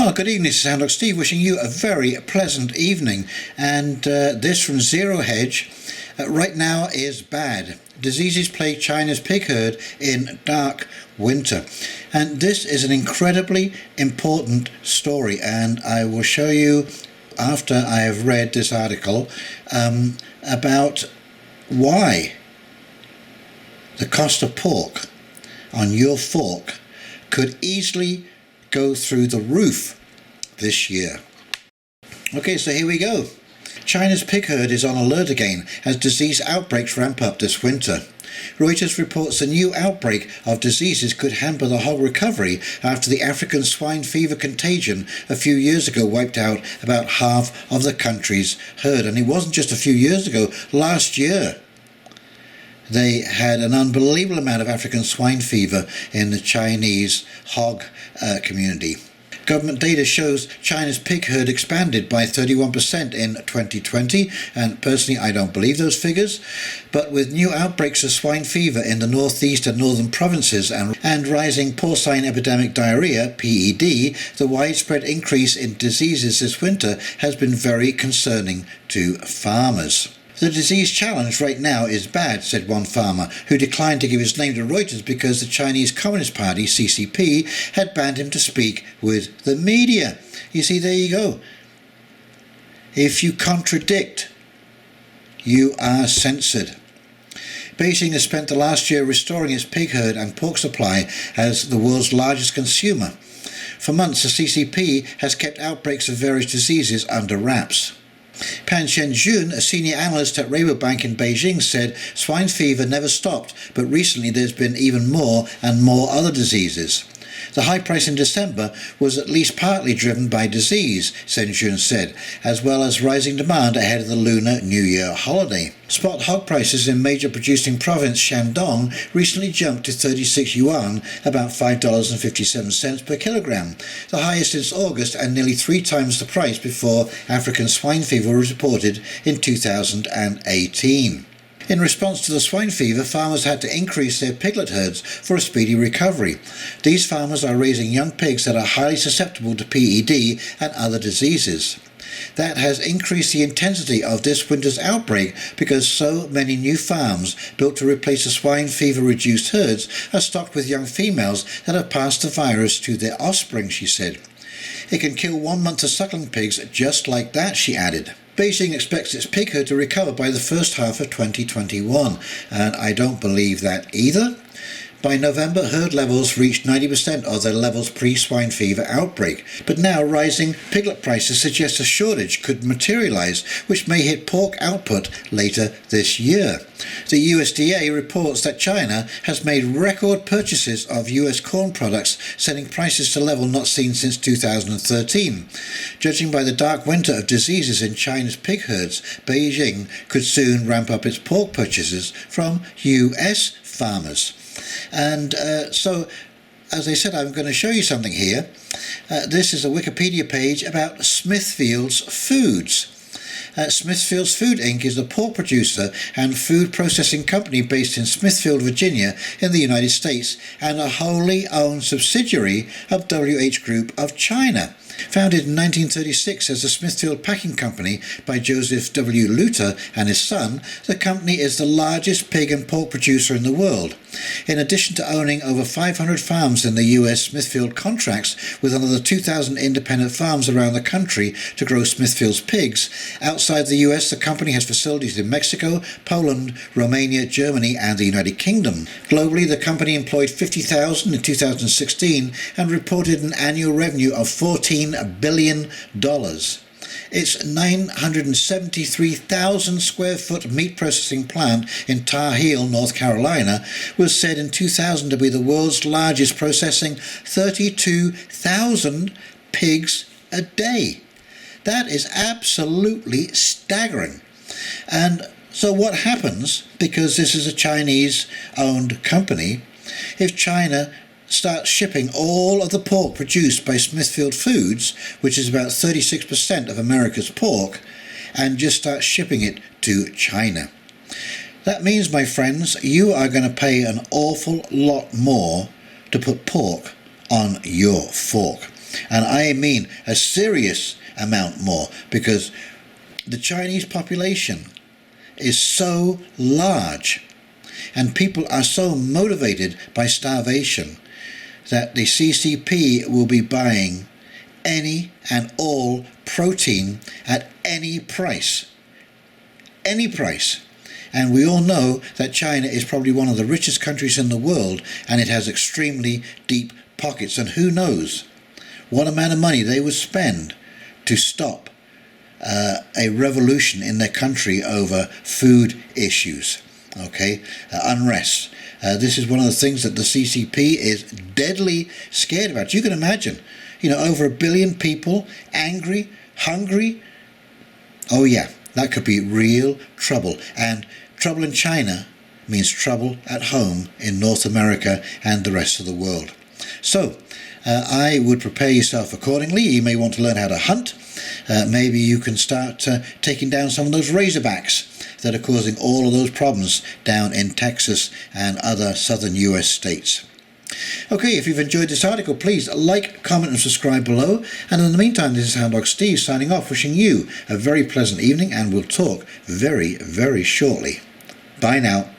Well, good evening, this is Houndog Steve, wishing you a very pleasant evening. And this from Zero Hedge, right now is bad. Diseases plague China's pig herd in dark winter. And this is an incredibly important story, and I will show you after I have read this article about why the cost of pork on your fork could easily go through the roof this year. Okay, so here we go. China's pig herd is on alert again as disease outbreaks ramp up this winter. Reuters reports a new outbreak of diseases could hamper the hog recovery after the African swine fever contagion a few years ago wiped out about half of the country's herd. And it wasn't just a few years ago, last year they had an unbelievable amount of African swine fever in the Chinese hog community. Government data shows China's pig herd expanded by 31% in 2020, and personally I don't believe those figures, but with new outbreaks of swine fever in the northeast and northern provinces and rising porcine epidemic diarrhea, PED, the widespread increase in diseases this winter has been very concerning to farmers. The disease challenge right now is bad, said one farmer, who declined to give his name to Reuters because the Chinese Communist Party, CCP, had banned him to speak with the media. You see, there you go. If you contradict, you are censored. Beijing has spent the last year restoring its pig herd and pork supply as the world's largest consumer. For months, the CCP has kept outbreaks of various diseases under wraps. Pan Shenzhun, a senior analyst at Rabobank in Beijing, said swine fever never stopped, but recently there's been even more and more other diseases. The high price in December was at least partly driven by disease, Shenzhun said, as well as rising demand ahead of the Lunar New Year holiday. Spot hog prices in major producing province Shandong recently jumped to 36 yuan, about $5.57 per kilogram, the highest since August and nearly 3 times the price before African swine fever was reported in 2018. In response to the swine fever, farmers had to increase their piglet herds for a speedy recovery. These farmers are raising young pigs that are highly susceptible to PED and other diseases. That has increased the intensity of this winter's outbreak because so many new farms built to replace the swine fever-reduced herds are stocked with young females that have passed the virus to their offspring, she said. It can kill 1 month of suckling pigs just like that, she added. Beijing expects its pig herd to recover by the first half of 2021, and I don't believe that either. By November, herd levels reached 90% of their levels pre-swine fever outbreak, but now rising piglet prices suggest a shortage could materialize, which may hit pork output later this year. The USDA reports that China has made record purchases of US corn products, sending prices to a level not seen since 2013. Judging by the dark winter of diseases in China's pig herds, Beijing could soon ramp up its pork purchases from US farmers. And so, as I said, I'm going to show you something here. This is a Wikipedia page about Smithfield's Foods. Smithfield's Food Inc. is a pork producer and food processing company based in Smithfield, Virginia, in the United States, and a wholly owned subsidiary of WH Group of China. Founded in 1936 as the Smithfield Packing Company by Joseph W. Luter and his son, the company is the largest pig and pork producer in the world. In addition to owning over 500 farms in the US, Smithfield contracts with another 2,000 independent farms around the country to grow Smithfield's pigs. Outside the US, the company has facilities in Mexico, Poland, Romania, Germany, and the United Kingdom. Globally, the company employed 50,000 in 2016 and reported an annual revenue of $14 billion. Its 973,000 square foot meat processing plant in Tar Heel, North Carolina, was said in 2000 to be the world's largest, processing 32,000 pigs a day. That is absolutely staggering. And so what happens, because this is a Chinese-owned company, if China starts shipping all of the pork produced by Smithfield Foods, which is about 36% of America's pork, and just start shipping it to China? That means, my friends, you are going to pay an awful lot more to put pork on your fork. And I mean a serious amount more, because the Chinese population is so large and people are so motivated by starvation that the CCP will be buying any and all protein at any price. Any price. And we all know that China is probably one of the richest countries in the world, and it has extremely deep pockets, and who knows what amount of money they would spend to stop a revolution in their country over food issues, okay, unrest. This is one of the things that the CCP is deadly scared about. You can imagine, over 1 billion people angry, hungry. Oh yeah, that could be real trouble. And trouble in China means trouble at home in North America and the rest of the world. So I would prepare yourself accordingly. You may want to learn how to hunt. Maybe you can start taking down some of those razorbacks that are causing all of those problems down in Texas and other southern US states. Okay, if you've enjoyed this article, please like, comment and subscribe below. And in the meantime, this is Houndog Steve signing off, wishing you a very pleasant evening, and we'll talk very, very shortly. Bye now.